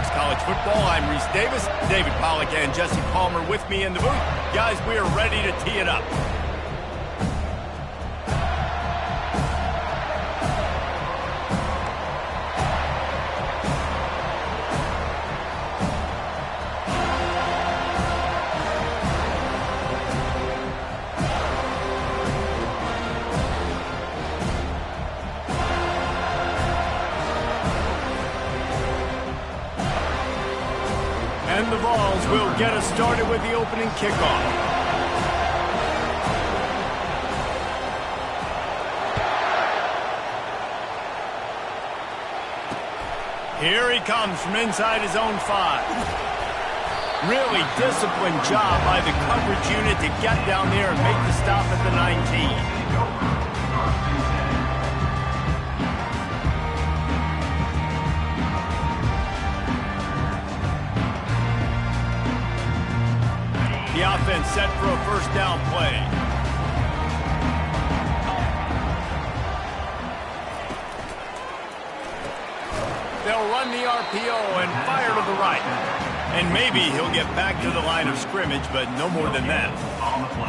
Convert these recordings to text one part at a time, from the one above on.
Talks College Football. I'm Reese Davis, David Pollack, and Jesse Palmer with me in the booth. Guys, we are ready to tee it up. And the Vols will get us started with the opening kickoff. Here he comes from inside his own 5. Really disciplined job by the coverage unit to get down there and make the stop at the 19. The offense set for a first down play. They'll run the RPO and fire to the right. And maybe he'll get back to the line of scrimmage, but no more than that.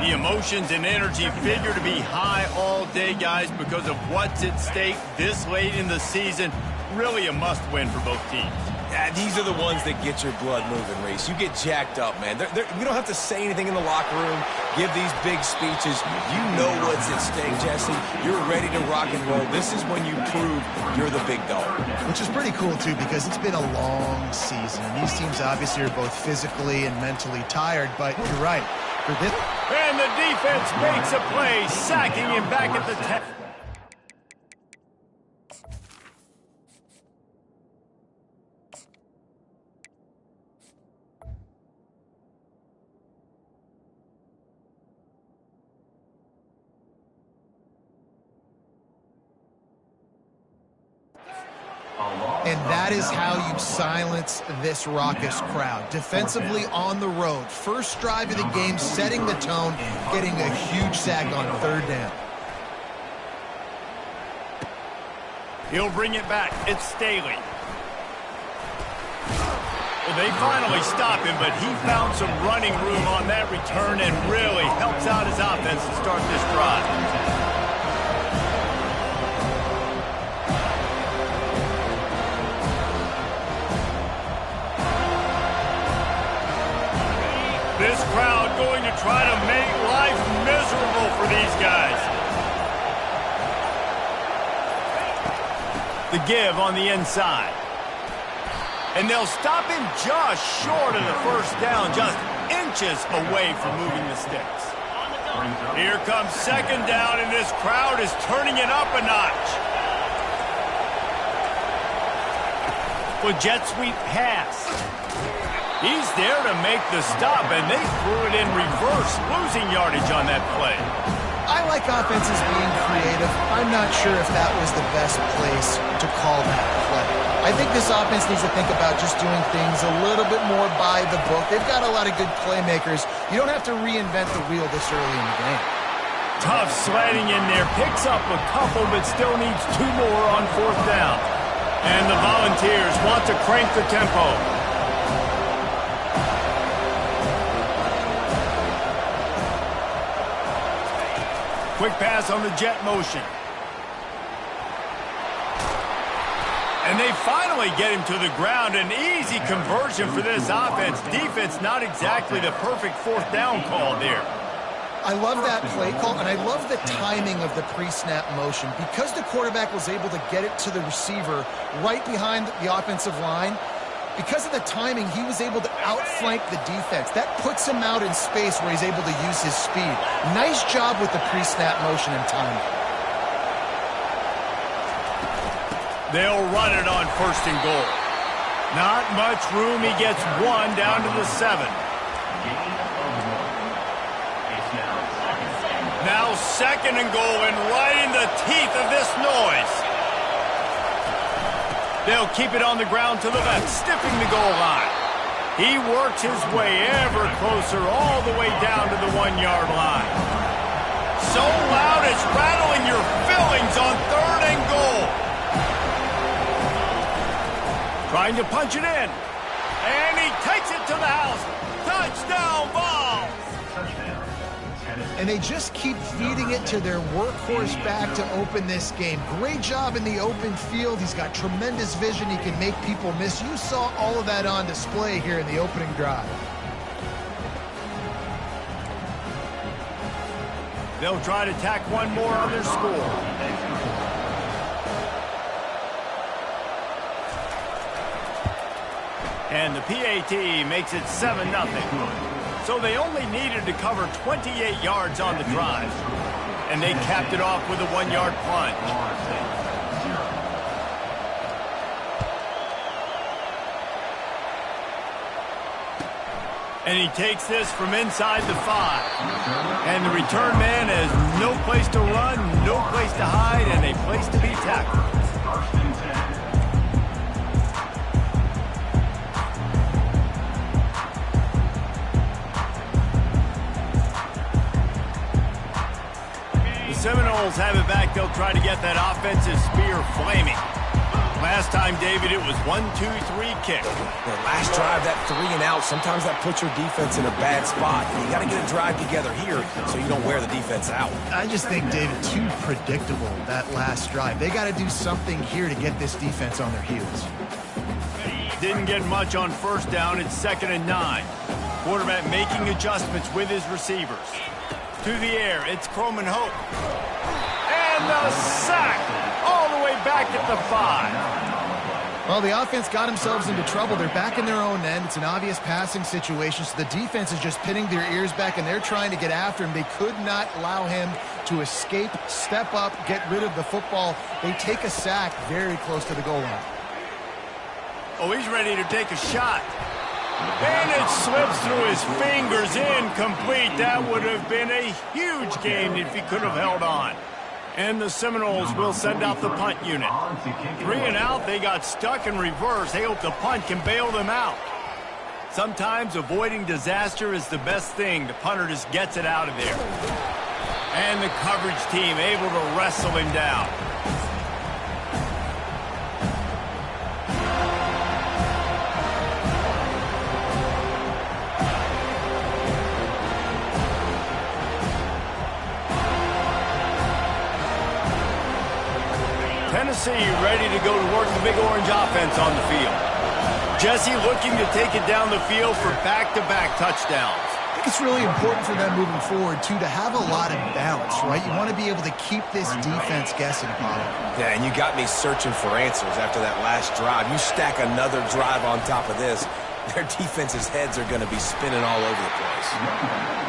The emotions and energy figure to be high all day, guys, because of what's at stake this late in the season. Really a must-win for both teams. Yeah, these are the ones that get your blood moving, Reese. You get jacked up, man. You don't have to say anything in the locker room, give these big speeches. You know what's at stake, Jesse. You're ready to rock and roll. This is when you prove you're the big dog. Which is pretty cool, too, because it's been a long season. And these teams obviously are both physically and mentally tired, but you're right. For this... And the defense makes a play, sacking him back at the 10. And that is how you silence this raucous crowd. Defensively on the road. First drive of the game, setting the tone, getting a huge sack on third down. He'll bring it back. It's Staley. Well, they finally stop him, but he found some running room on that return and really helps out his offense to start this drive. This crowd going to try to make life miserable for these guys. The give on the inside. And they'll stop him just short of the first down, just inches away from moving the sticks. Here comes second down, and this crowd is turning it up a notch. With jet sweep pass. He's there to make the stop, and they threw it in reverse, losing yardage on that play. I like offenses being creative. I'm not sure if that was the best place to call that play. I think this offense needs to think about just doing things a little bit more by the book. They've got a lot of good playmakers. You don't have to reinvent the wheel this early in the game. Tough sledding in there. Picks up a couple, but still needs 2 more on fourth down. And the Volunteers want to crank the tempo. Quick pass on the jet motion. And they finally get him to the ground. An easy conversion for this offense. Defense, not exactly the perfect fourth down call there. I love that play call, and I love the timing of the pre-snap motion. Because the quarterback was able to get it to the receiver right behind the offensive line, because of the timing, he was able to outflank the defense. That puts him out in space where he's able to use his speed. Nice job with the pre-snap motion and timing. They'll run it on first and goal. Not much room. He gets 1 down to the 7. Now second and goal, and right in the teeth of this noise. They'll keep it on the ground to the left, stiffing the goal line. He works his way ever closer all the way down to the 1-yard line. So loud it's rattling your fillings on third and goal. Trying to punch it in. And he takes it to the house. Touchdown ball. And they just keep feeding it to their workhorse back to open this game. Great job in the open field. He's got tremendous vision. He can make people miss. You saw all of that on display here in the opening drive. They'll try to tack one more on their score. And the PAT makes it 7-0. So they only needed to cover 28 yards on the drive. And they capped it off with a 1-yard plunge. And he takes this from inside the 5. And the return man has no place to run, no place to hide, and a place to be tackled. Seminoles have it back. They'll try to get that offensive spear flaming. Last time, David, it was 1-2-3 kick. The last drive, that 3 and out, sometimes that puts your defense in a bad spot. You got to get a drive together here so you don't wear the defense out. I just think, David, too predictable, that last drive. They got to do something here to get this defense on their heels. Didn't get much on first down. It's 2nd and 9. Quarterback making adjustments with his receivers. To the air, it's Croman Hope. And the sack all the way back at the 5. Well, the offense got themselves into trouble. They're back in their own end. It's an obvious passing situation, so the defense is just pinning their ears back, and they're trying to get after him. They could not allow him to escape, step up, get rid of the football. They take a sack very close to the goal line. Oh, he's ready to take a shot. And it slips through his fingers, incomplete. That would have been a huge gain if he could have held on. And the Seminoles will send out the punt unit. 3 and out, they got stuck in reverse. They hope the punt can bail them out. Sometimes avoiding disaster is the best thing. The punter just gets it out of there. And the coverage team able to wrestle him down. Tennessee ready to go to work the Big Orange offense on the field. Jesse looking to take it down the field for back-to-back touchdowns. I think it's really important for them moving forward, too, to have a lot of balance, right? You want to be able to keep this defense guessing, Bob. Yeah, and you got me searching for answers after that last drive. You stack another drive on top of this, their defense's heads are going to be spinning all over the place.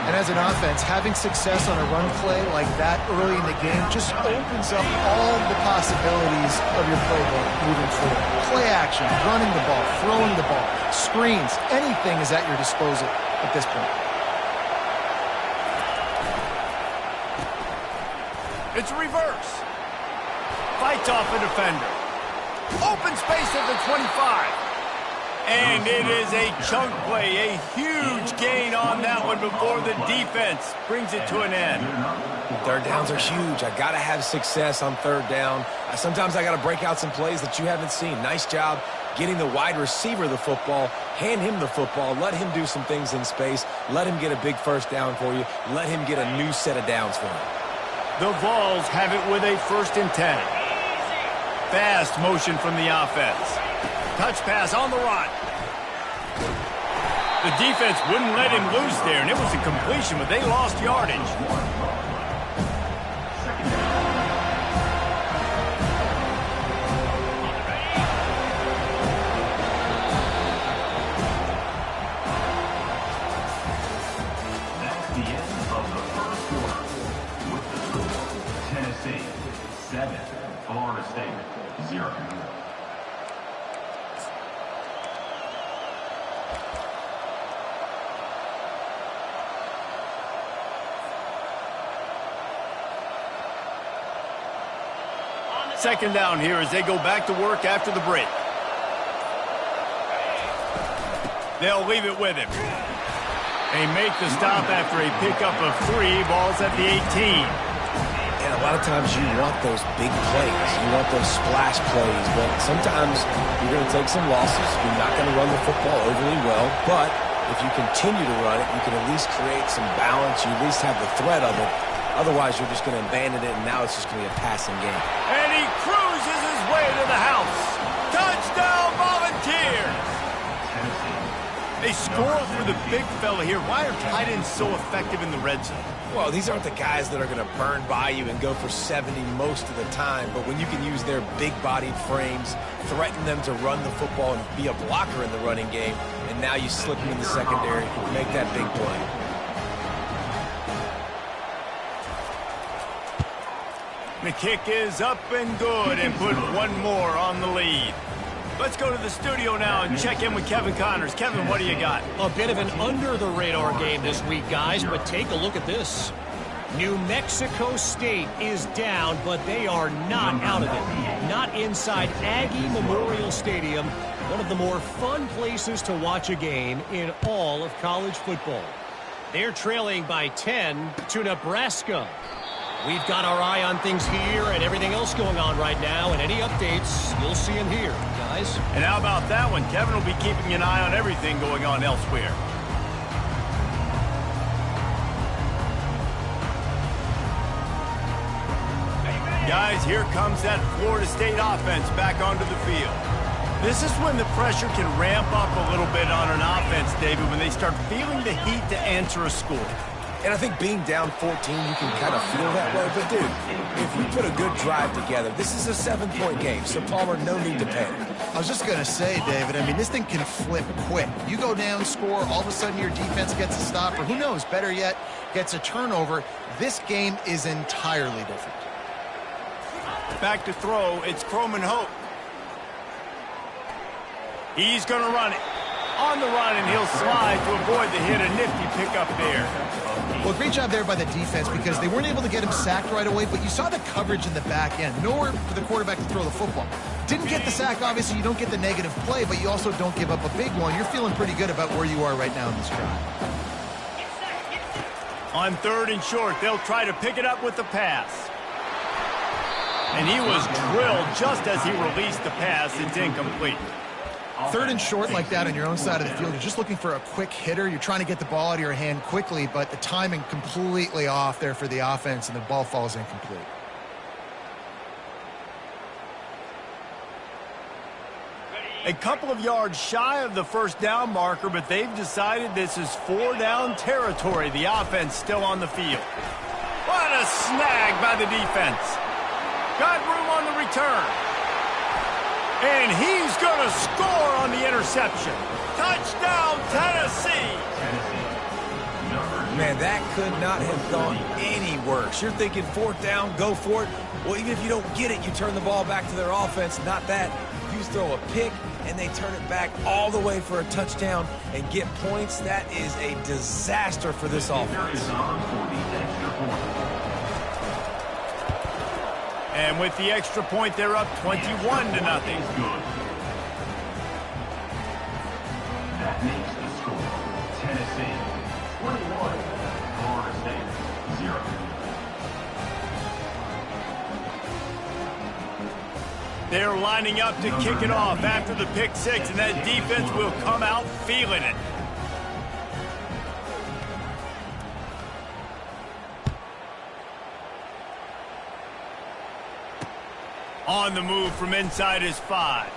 And as an offense, having success on a run play like that early in the game just opens up all the possibilities of your playbook moving forward. Play action, running the ball, throwing the ball, screens, anything is at your disposal at this point. It's reverse. Fights off a defender. Open space at the 25. And it is a chunk play, a huge gain on that one before the defense brings it to an end. Third downs are huge. I got to have success on third down. Sometimes I got to break out some plays that you haven't seen. Nice job getting the wide receiver the football, hand him the football, let him do some things in space, let him get a big first down for you, let him get a new set of downs for you. The Vols have it with a 1st and 10. Fast motion from the offense. Touch pass on the run. The defense wouldn't let him loose there, and it was a completion, but they lost yardage. That's the end of the first quarter. With the score, Tennessee 7, Florida State 0. Second down here as they go back to work after the break. They'll leave it with him. They make the stop after a pickup of 3 balls at the 18. And a lot of times you want those big plays. You want those splash plays. But sometimes you're going to take some losses. You're not going to run the football overly well. But if you continue to run it, you can at least create some balance. You at least have the threat of it. Otherwise, you're just going to abandon it, and now it's just going to be a passing game. And he cruises his way to the house. Touchdown, Volunteers! They score for the big fella here. Why are tight ends so effective in the red zone? Well, these aren't the guys that are going to burn by you and go for 70 most of the time, but when you can use their big-bodied frames, threaten them to run the football and be a blocker in the running game, and now you slip them in the secondary, make that big play. The kick is up and good and put one more on the lead. Let's go to the studio now and check in with Kevin Connors. Kevin, what do you got? A bit of an under-the-radar game this week, guys, but take a look at this. New Mexico State is down, but they are not out of it. Not inside Aggie Memorial Stadium, one of the more fun places to watch a game in all of college football. They're trailing by 10 to Nebraska. We've got our eye on things here and everything else going on right now, and any updates, you'll see them here, guys. And how about that one? Kevin will be keeping an eye on everything going on elsewhere. Guys, here comes that Florida State offense back onto the field. This is when the pressure can ramp up a little bit on an offense, David, when they start feeling the heat to answer a score. And I think being down 14, you can kind of feel that way. But, dude, if you put a good drive together, this is a 7-point game. So, Palmer, no need to panic. I was just going to say, David, I mean, this thing can flip quick. You go down, score, all of a sudden your defense gets a stop, or who knows, better yet, gets a turnover. This game is entirely different. Back to throw, it's Croman Hope. He's going to run it. On the run, and he'll slide to avoid the hit. A nifty pickup there. Well, great job there by the defense because they weren't able to get him sacked right away, but you saw the coverage in the back end. Nowhere for the quarterback to throw the football. Didn't get the sack, obviously. You don't get the negative play, but you also don't give up a big one. You're feeling pretty good about where you are right now in this drive. On 3rd and short, they'll try to pick it up with the pass. And he was drilled just as he released the pass. It's incomplete. 3rd and short like that on your own side of the field, you're just looking for a quick hitter. You're trying to get the ball out of your hand quickly, but the timing completely off there for the offense, and the ball falls incomplete. A couple of yards shy of the first down marker, but they've decided this is 4-down territory. The offense still on the field. What a snag by the defense. Got room on the return. And he's going to score on the interception. Touchdown, Tennessee. Man, that could not have gone any worse. You're thinking 4th down, go for it. Well, even if you don't get it, you turn the ball back to their offense. Not that. You throw a pick, and they turn it back all the way for a touchdown and get points. That is a disaster for this offense. And with the extra point, they're up 21-0. That makes the score Tennessee 21, Florida State 0. They're lining up to kick it off after the pick six, and that defense will come out feeling it. On the move from inside his 5.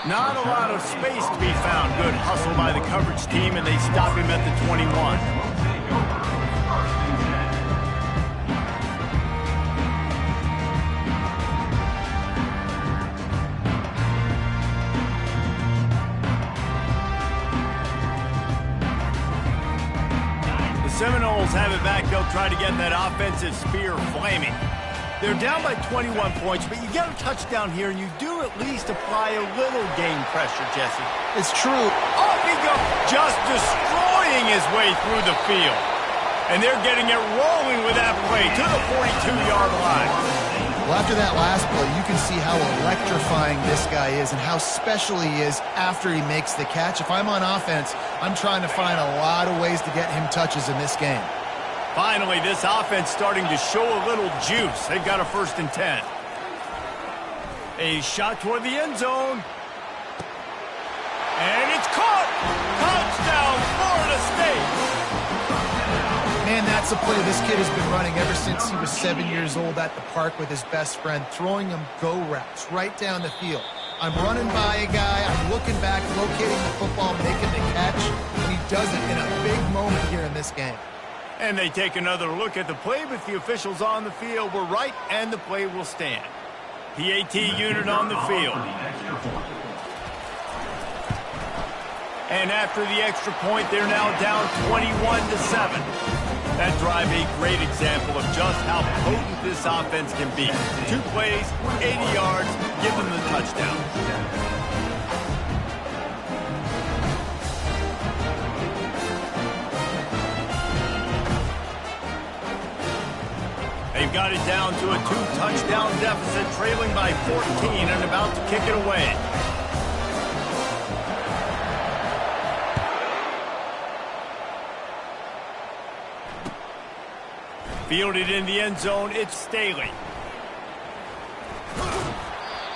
Not a lot of space to be found. Good hustle by the coverage team, and they stop him at the 21. The Seminoles have it back. They'll try to get that offensive spear flaming. They're down by 21 points, but you get a touchdown here, and you do at least apply a little game pressure, Jesse. It's true. Off he goes, just destroying his way through the field. And they're getting it rolling with that play to the 42-yard line. Well, after that last play, you can see how electrifying this guy is and how special he is after he makes the catch. If I'm on offense, I'm trying to find a lot of ways to get him touches in this game. Finally, this offense starting to show a little juice. They've got a 1st and 10. A shot toward the end zone. And it's caught! Touchdown, Florida State! Man, that's a play this kid has been running ever since he was 7 years old at the park with his best friend, throwing him go routes right down the field. I'm running by a guy, I'm looking back, locating the football, making the catch, and he does it in a big moment here in this game. And they take another look at the play, but the officials on the field were right, and the play will stand. PAT unit on the field. And after the extra point, they're now down 21-7. That drive a great example of just how potent this offense can be. 2 plays, 80 yards, give them the touchdown. They've got it down to a 2-touchdown deficit, trailing by 14 and about to kick it away. Fielded in the end zone, it's Staley.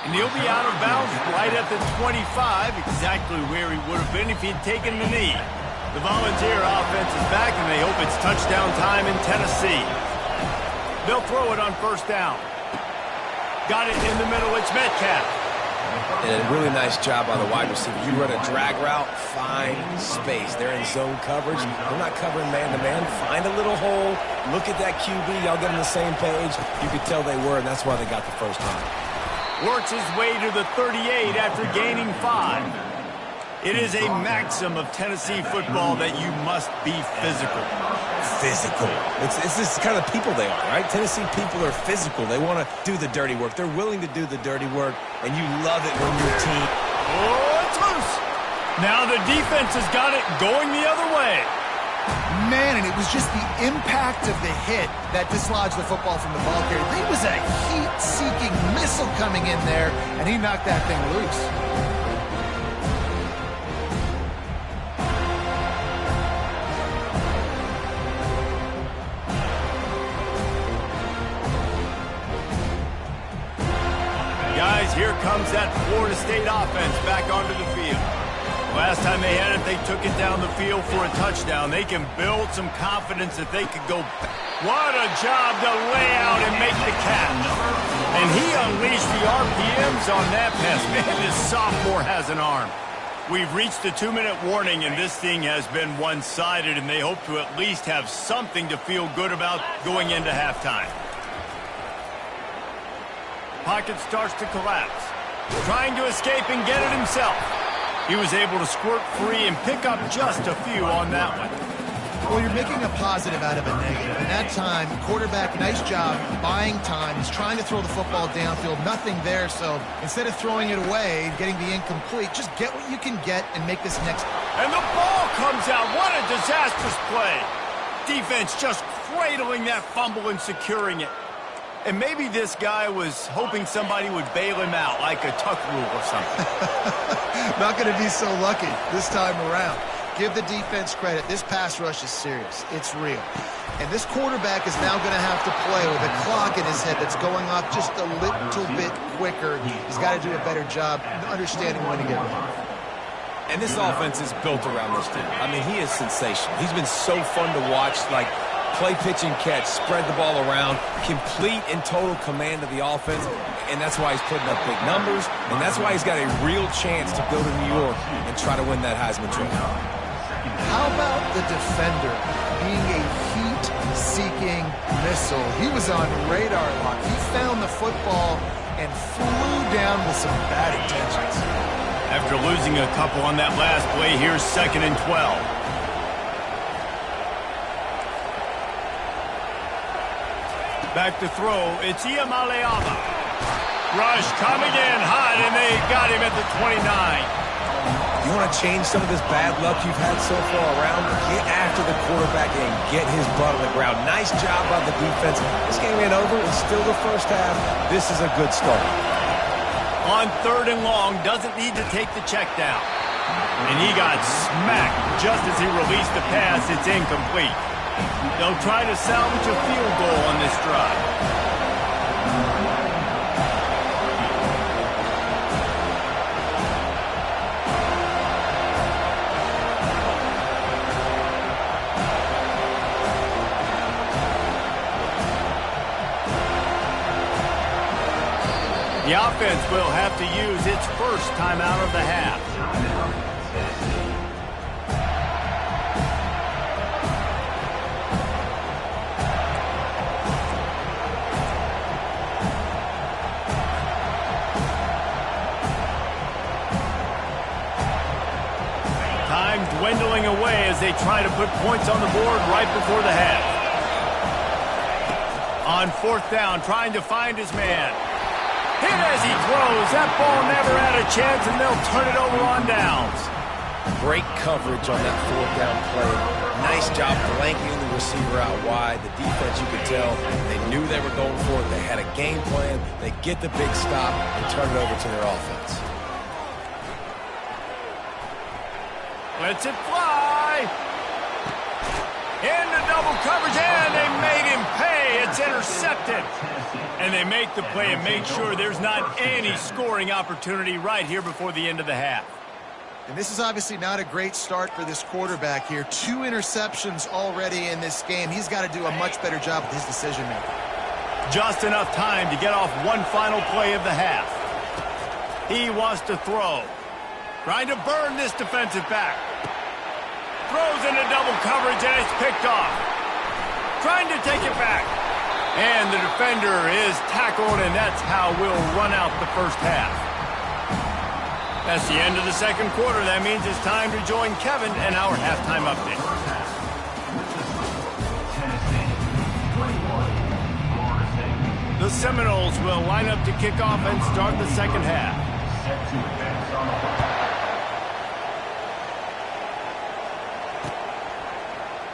And he'll be out of bounds right at the 25, exactly where he would have been if he'd taken the knee. The Volunteer offense is back, and they hope it's touchdown time in Tennessee. They'll throw it on 1st down. Got it in the middle. It's Metcalf. And a really nice job by the wide receiver. You run a drag route, find space. They're in zone coverage. They're not covering man-to-man. Find a little hole. Look at that QB. Y'all get on the same page. You could tell they were, and that's why they got the 1st time. Works his way to the 38 after gaining 5. It is a maxim of Tennessee football that you must be physical. Physical. It's this kind of people they are, right? Tennessee people are physical. They want to do the dirty work. They're willing to do the dirty work, and you love it when your team... Oh, it's loose. Now the defense has got it going the other way. Man, and it was just the impact of the hit that dislodged the football from the ball carrier. There was a heat-seeking missile coming in there, and he knocked that thing loose. Guys, here comes that Florida State offense back onto the field. Last time they had it, they took it down the field for a touchdown. They can build some confidence that they could go. What a job to lay out and make the catch. And he unleashed the RPMs on that pass. Man, this sophomore has an arm. We've reached the 2-minute warning, and this thing has been one-sided, and they hope to at least have something to feel good about going into halftime. Pocket starts to collapse. Trying to escape and get it himself. He was able to squirt free and pick up just a few on that one. Well, you're making a positive out of a negative. And that time, quarterback, nice job, buying time. He's trying to throw the football downfield. Nothing there, so instead of throwing it away, getting the incomplete, just get what you can get and make this next. And the ball comes out. What a disastrous play. Defense just cradling that fumble and securing it. And maybe this guy was hoping somebody would bail him out, like a tuck rule or something. Not going to be so lucky this time around. Give the defense credit. This pass rush is serious. It's real. And this quarterback is now going to have to play with a clock in his head that's going off just a little bit quicker. He's got to do a better job understanding when to get ready. And this offense is built around this dude. I mean, he is sensational. He's been so fun to watch, like play, pitch, and catch, spread the ball around, complete and total command of the offense, and that's why he's putting up big numbers, and that's why he's got a real chance to go to New York and try to win that Heisman Trophy. How about the defender being a heat-seeking missile? He was on radar lock. He found the football and flew down with some bad intentions. After losing a couple on that last play, here's 2nd and 12. Back to throw, it's Iamaleava. Rush coming in hot, and they got him at the 29. You want to change some of this bad luck you've had so far around? Get after the quarterback and get his butt on the ground. Nice job by the defense. This game ain't over. It's still the first half. This is a good start. On 3rd and long, doesn't need to take the check down. And he got smacked just as he released the pass. It's incomplete. They'll try to salvage a field goal on this drive. The offense will have to use its first timeout of the half. Time dwindling away as they try to put points on the board right before the half. On fourth down, trying to find his man. Hit as he throws. That ball never had a chance, and they'll turn it over on downs. Great coverage on that fourth down play. Nice job blanking the receiver out wide. The defense, you could tell, they knew they were going for it. They had a game plan. They get the big stop and turn it over to their offense. Lets it fly. Into double coverage, and they made him pay. It's intercepted. And they make the play and make sure there's not any scoring opportunity right here before the end of the half. And this is obviously not a great start for this quarterback here. 2 interceptions already in this game. He's got to do a much better job with his decision-making. Just enough time to get off one final play of the half. He wants to throw. Trying to burn this defensive back. Throws into double coverage, and it's picked off. Trying to take it back. And the defender is tackled, and that's how we'll run out the first half. That's the end of the second quarter. That means it's time to join Kevin and our halftime update. The Seminoles will line up to kick off and start the second half.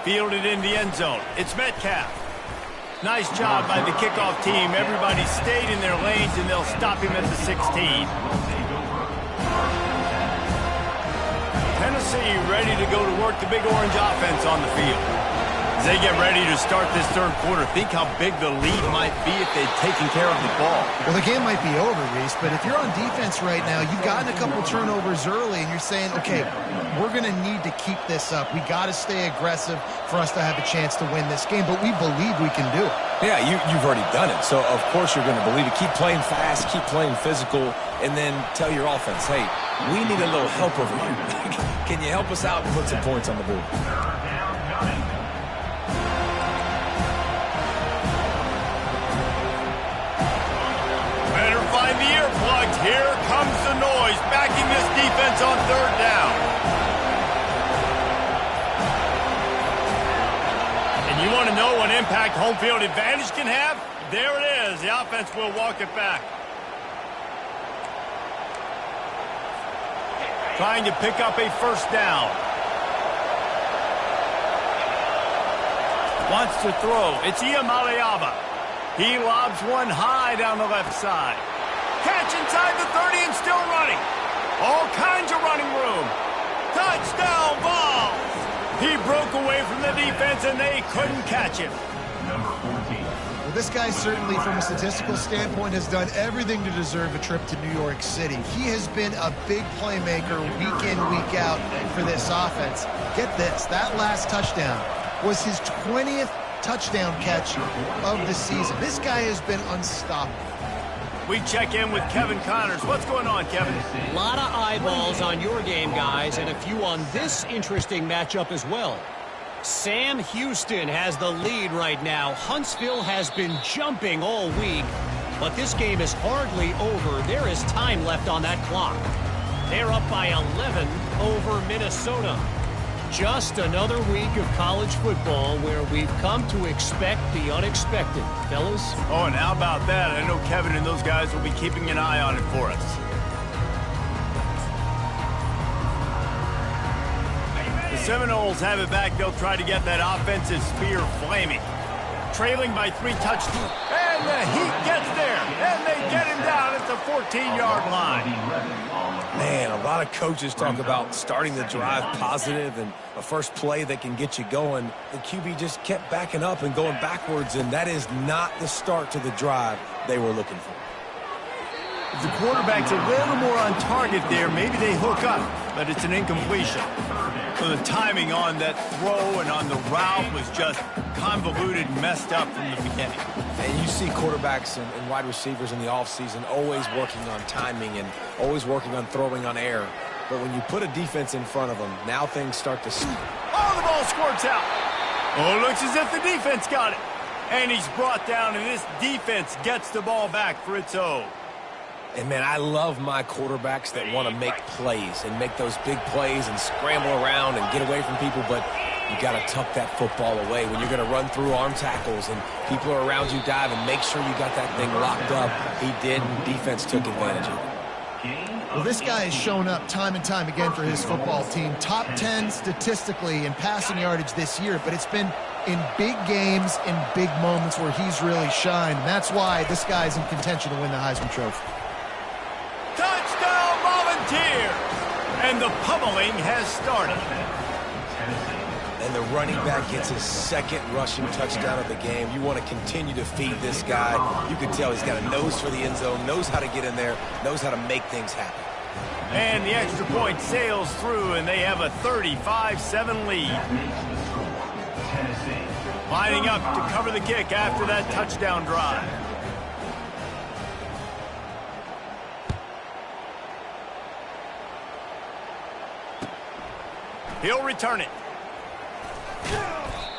Fielded in the end zone. It's Metcalf. Nice job by the kickoff team. Everybody stayed in their lanes, and they'll stop him at the 16. Tennessee ready to go to work the Big Orange offense on the field. As they get ready to start this third quarter, think how big the lead might be if they'd taken care of the ball. Well, the game might be over, Reese, but if you're on defense right now, you've gotten a couple turnovers early, and you're saying, okay, we're going to need to keep this up. We got to stay aggressive for us to have a chance to win this game, but we believe we can do it. Yeah, you've already done it, so of course you're going to believe it. Keep playing fast, keep playing physical, and then tell your offense, hey, we need a little help over here. Can you help us out and put some points on the board? Find the earplugs. Here comes the noise, backing this defense on third down. And you want to know what impact home field advantage can have? There it is. The offense will walk it back. Trying to pick up a first down. Wants to throw. It's Iamaleava. He lobs one high down the left side. Catch inside the 30 and still running. All kinds of running room. Touchdown balls. He broke away from the defense, and they couldn't catch him. Number 14. Well, this guy certainly, from a statistical standpoint, has done everything to deserve a trip to New York City. He has been a big playmaker week in, week out for this offense. Get this, that last touchdown was his 20th touchdown catch of the season. This guy has been unstoppable. We check in with Kevin Connors. What's going on, Kevin? A lot of eyeballs on your game, guys, and a few on this interesting matchup as well. Sam Houston has the lead right now. Huntsville has been jumping all week, but this game is hardly over. There is time left on that clock. They're up by 11 over Minnesota. Just another week of college football where we've come to expect the unexpected. Fellas? Oh, and how about that? I know Kevin and those guys will be keeping an eye on it for us. The Seminoles have it back. They'll try to get that offensive spear flaming. trailing by 3 touchdowns. And the heat gets there, and they get him down at the 14-yard line. Man, a lot of coaches talk about starting the drive positive and a first play that can get you going. The QB just kept backing up and going backwards, and that is not the start to the drive they were looking for. If the quarterback's a little more on target there, maybe they hook up, but it's an incompletion. So the timing on that throw and on the route was just convoluted and messed up from the beginning. And you see quarterbacks and wide receivers in the offseason always working on timing and always working on throwing on air. But when you put a defense in front of them, now things start to... Oh, the ball squirts out. Oh, it looks as if the defense got it. And he's brought down, and this defense gets the ball back for its own. And, man, I love my quarterbacks that want to make plays and make those big plays and scramble around and get away from people, but you got to tuck that football away when you're going to run through arm tackles and people are around you diving. Make sure you got that thing locked up. He did, and defense took advantage of it. Well, this guy has shown up time and time again for his football team. Top 10 statistically in passing yardage this year, but it's been in big games, in big moments where he's really shined. And that's why this guy's in contention to win the Heisman Trophy. Touchdown, Volunteers! And the pummeling has started. And the running back gets his second rushing touchdown of the game. You want to continue to feed this guy. You can tell he's got a nose for the end zone, knows how to get in there, knows how to make things happen. And the extra point sails through, and they have a 35-7 lead. Lining up to cover the kick after that touchdown drive. He'll return it.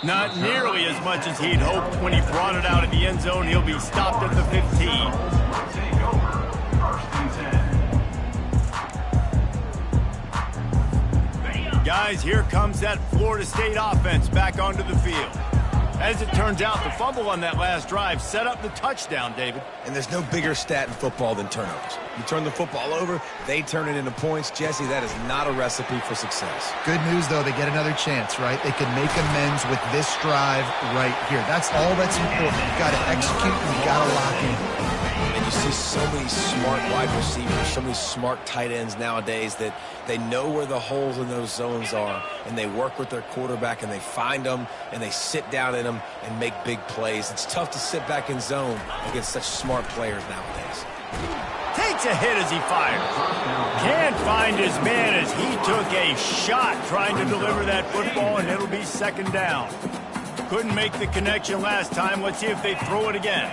Not nearly as much as he'd hoped when he brought it out of the end zone. He'll be stopped at the 15. Guys, here comes that Florida State offense back onto the field. As it turns out, the fumble on that last drive set up the touchdown, David. And there's no bigger stat in football than turnovers. You turn the football over, they turn it into points. Jesse, that is not a recipe for success. Good news, though, they get another chance, right? They can make amends with this drive right here. That's all that's important. You got to execute and you got to lock in. And you see so many smart wide receivers, so many smart tight ends nowadays that they know where the holes in those zones are, and they work with their quarterback, and they find them, and they sit down in them and make big plays. It's tough to sit back in zone against such smart players nowadays. Takes a hit as he fires. Can't find his man as he took a shot trying to deliver that football, and it'll be second down. Couldn't make the connection last time. Let's see if they throw it again.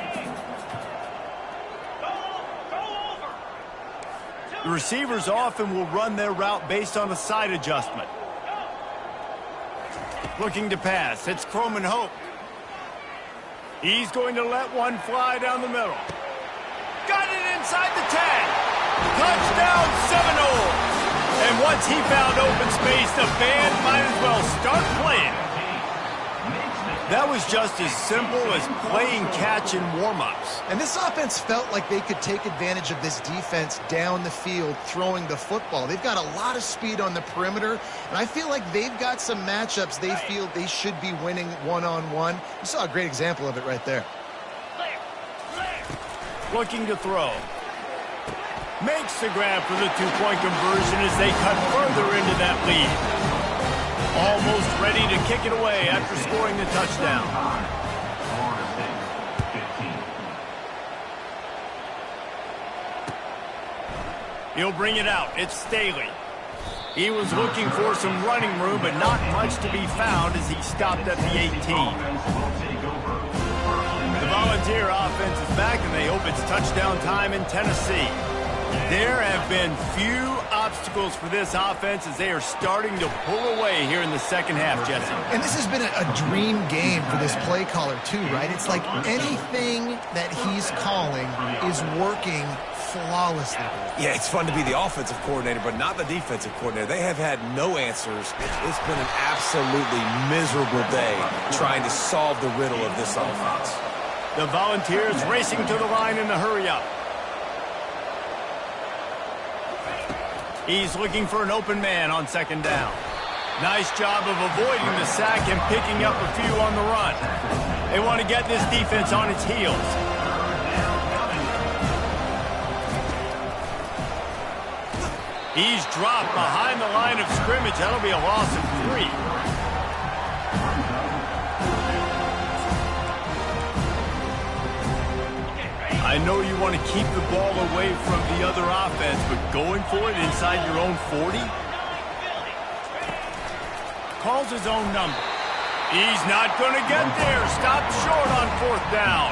The receivers often will run their route based on a side adjustment. Looking to pass. It's Croman Hope. He's going to let one fly down the middle. Got it inside the tag. Touchdown, Seminoles. And once he found open space, the band might as well start playing. That was just as simple as playing catch in warm-ups. And this offense felt like they could take advantage of this defense down the field, throwing the football. They've got a lot of speed on the perimeter, and I feel like they've got some matchups they feel they should be winning one-on-one. You saw a great example of it right there. Looking to throw. Makes the grab for the two-point conversion as they cut further into that lead. Almost ready to kick it away after scoring the touchdown. He'll bring it out. It's Staley. He was looking for some running room, but not much to be found as he stopped at the 18. The Volunteer offense is back, and they hope it's touchdown time in Tennessee. There have been few obstacles for this offense as they are starting to pull away here in the second half, Jesse. And this has been a dream game for this play caller, too, right? It's like anything that he's calling is working flawlessly. Yeah, it's fun to be the offensive coordinator, but not the defensive coordinator. They have had no answers. It's been an absolutely miserable day trying to solve the riddle of this offense. The Volunteers racing to the line in a hurry-up. He's looking for an open man on second down. Nice job of avoiding the sack and picking up a few on the run. They want to get this defense on its heels. He's dropped behind the line of scrimmage. That'll be a loss of 3. I know you want to keep the ball away from the other offense, but going for it inside your own 40? Calls his own number. He's not going to get there. Stopped short on 4th down.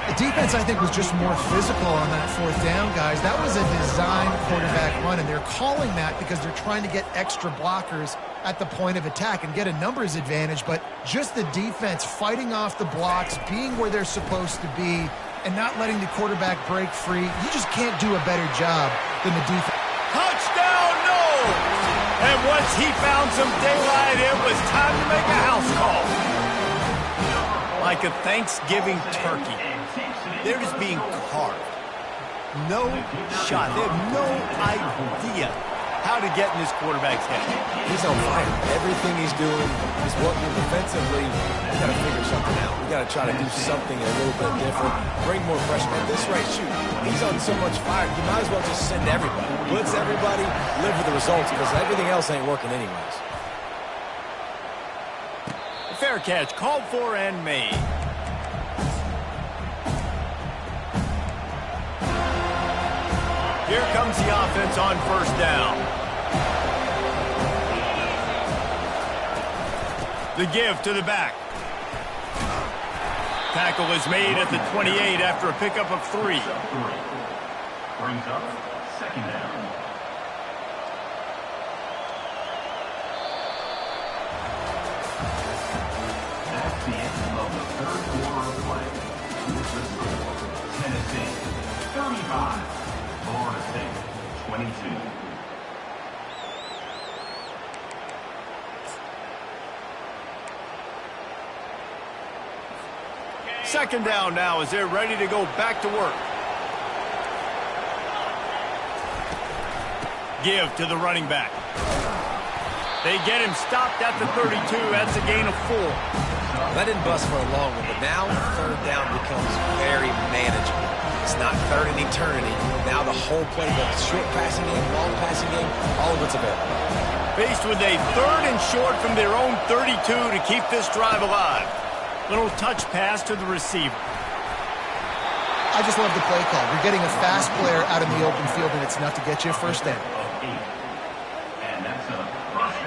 The defense, I think, was just more physical on that 4th down, guys. That was a designed quarterback run, and they're calling that because they're trying to get extra blockers at the point of attack and get a numbers advantage, but just the defense fighting off the blocks, being where they're supposed to be, and not letting the quarterback break free. You just can't do a better job than the defense. Touchdown, no! And once he found some daylight, it was time to make a house call. Like a Thanksgiving turkey. They're just being carved. No shot. They have no idea how to get in this quarterback's head. He's on fire. Everything he's doing is working defensively. We got to figure something out. We got to try to do something a little bit different. Bring more pressure. At this rate, shoot, he's on so much fire. You might as well just send everybody. Blitz everybody. Live with the results because everything else ain't working anyways. Fair catch, called for and made. Here comes the offense on 1st down. The give to the back. Tackle is made at the 28 after a pickup of 3. Brings up 2nd down. That's the end of the 3rd quarter of play. With the score, Tennessee 35. Florida State, 22. Second down now as they're ready to go back to work. Give to the running back. They get him stopped at the 32. That's a gain of 4. That didn't bust for a long one, but now 3rd down becomes very manageable. It's not 3rd and eternity. Now the whole playbook, short passing game, long passing game, all of it's available. Faced with a 3rd and short from their own 32 to keep this drive alive. Little touch pass to the receiver. I just love the play call. You're getting a fast player out in the open field, and it's enough to get you a 1st down.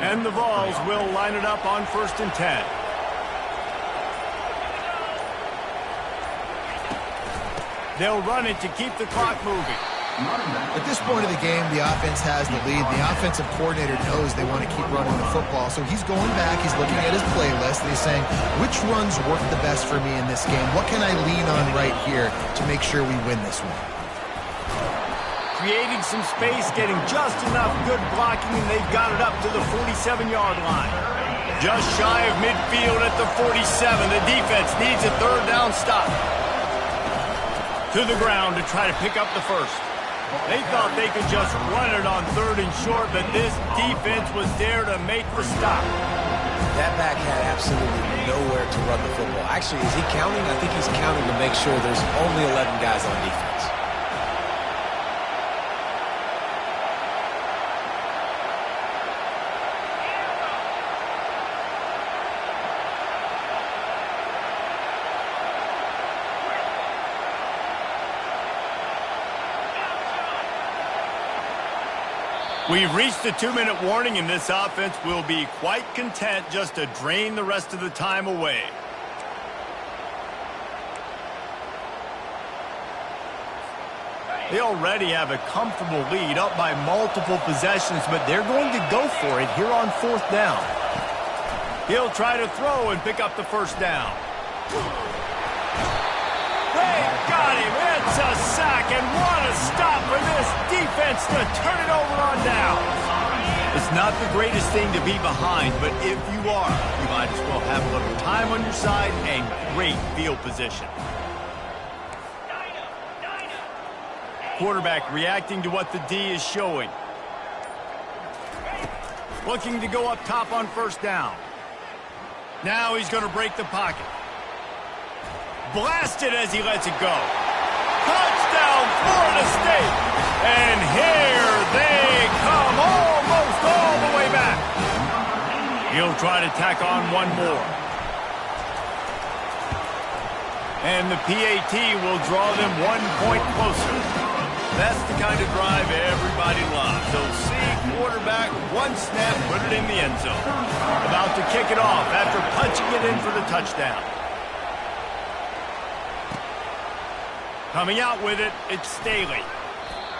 And the Vols will line it up on 1st and 10. They'll run it to keep the clock moving. At this point of the game, the offense has the lead. The offensive coordinator knows they want to keep running the football, so he's going back, he's looking at his playlist, and he's saying, which runs work the best for me in this game? What can I lean on right here to make sure we win this one? Creating some space, getting just enough good blocking, and they've got it up to the 47-yard line. Just shy of midfield at the 47. The defense needs a 3rd down stop. To the ground to try to pick up the 1st. They thought they could just run it on 3rd and short, but this defense was there to make the stop. That back had absolutely nowhere to run the football. Actually, is he counting? I think he's counting to make sure there's only 11 guys on defense. We've reached the 2-minute warning, and this offense will be quite content just to drain the rest of the time away. They already have a comfortable lead, up by multiple possessions, but they're going to go for it here on 4th down. He'll try to throw and pick up the 1st down. They got him. It's a sack, and what a stop for this defense to turn it over on down. It's not the greatest thing to be behind, but if you are, you might as well have a little time on your side and great field position. Quarterback reacting to what the D is showing. Looking to go up top on 1st down. Now he's going to break the pocket. blasted as he lets it go. Touchdown, Florida State. And here they come, almost all the way back. He'll try to tack on one more. And the PAT will draw them 1 point closer. That's the kind of drive everybody loves. They'll see quarterback, one snap, put it in the end zone. About to kick it off after punching it in for the touchdown. Coming out with it, it's Staley.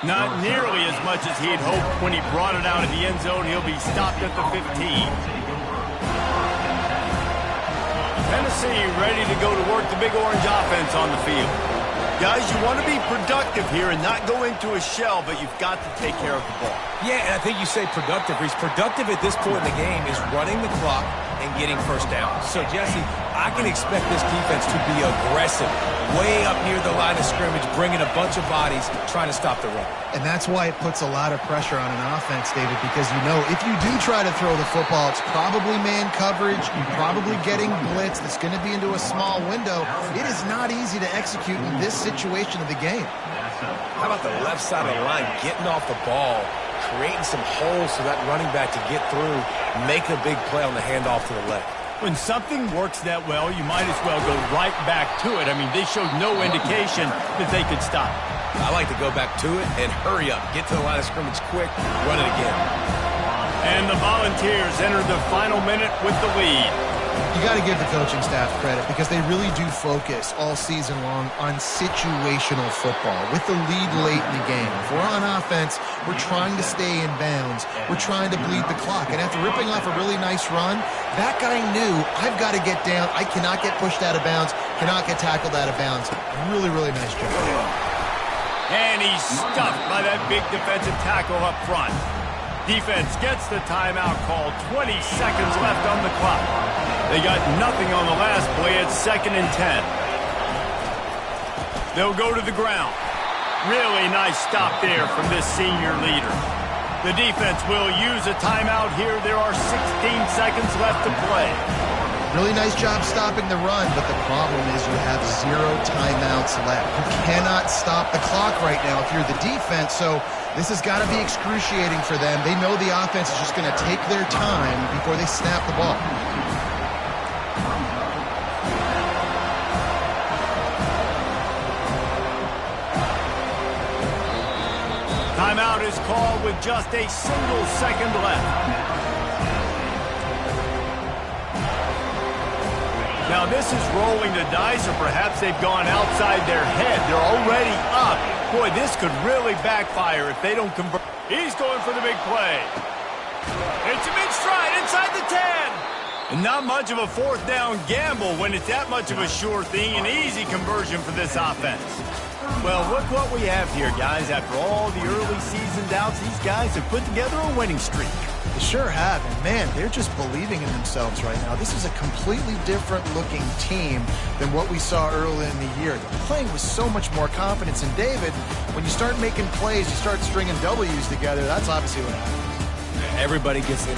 Not nearly as much as he'd hoped when he brought it out of the end zone. He'll be stopped at the 15. Tennessee ready to go to work the Big Orange offense on the field. Guys, you want to be productive here and not go into a shell, but you've got to take care of the ball. Yeah, and I think you say productive, Reese. Productive at this point in the game is running the clock and getting first down. So, Jesse, I can expect this defense to be aggressive, way up near the line of scrimmage, bringing a bunch of bodies, trying to stop the run. And that's why it puts a lot of pressure on an offense, David, because you know if you do try to throw the football, it's probably man coverage, you're probably getting blitz that's going to be into a small window. It is not easy to execute in this situation of the game. How about the left side of the line, getting off the ball, creating some holes for that running back to get through, make a big play on the handoff to the left. When something works that well, you might as well go right back to it. I mean, they showed no indication that they could stop it. I like to go back to it and hurry up. Get to the line of scrimmage quick, run it again. And the Volunteers enter the final minute with the lead. You got to give the coaching staff credit because they really do focus all season long on situational football with the lead late in the game. If we're on offense, we're trying to stay in bounds. We're trying to bleed the clock. And after ripping off a really nice run, that guy knew, I've got to get down. I cannot get pushed out of bounds, cannot get tackled out of bounds. Really, really nice job. And he's stuffed by that big defensive tackle up front. Defense gets the timeout called. 20 seconds left on the clock. They got nothing on the last play. It's 2nd and 10. They'll go to the ground. Really nice stop there from this senior leader. The defense will use a timeout here. There are 16 seconds left to play. Really nice job stopping the run, but the problem is you have 0 timeouts left. You cannot stop the clock right now if you're the defense, so this has got to be excruciating for them. They know the offense is just going to take their time before they snap the ball. Timeout is called with just a single second left. Now this is rolling the dice, or perhaps they've gone outside their head. They're already up. Boy, this could really backfire if they don't convert. He's going for the big play. It's a big stride inside the 10. And not much of a 4th down gamble when it's that much of a sure thing, an easy conversion for this offense. Well, look what we have here, guys. After all the early season doubts, these guys have put together a winning streak. They sure have, and man, they're just believing in themselves right now. This is a completely different looking team than what we saw early in the year. They're playing with so much more confidence, and David, when you start making plays, you start stringing W's together, that's obviously what happens. Everybody gets the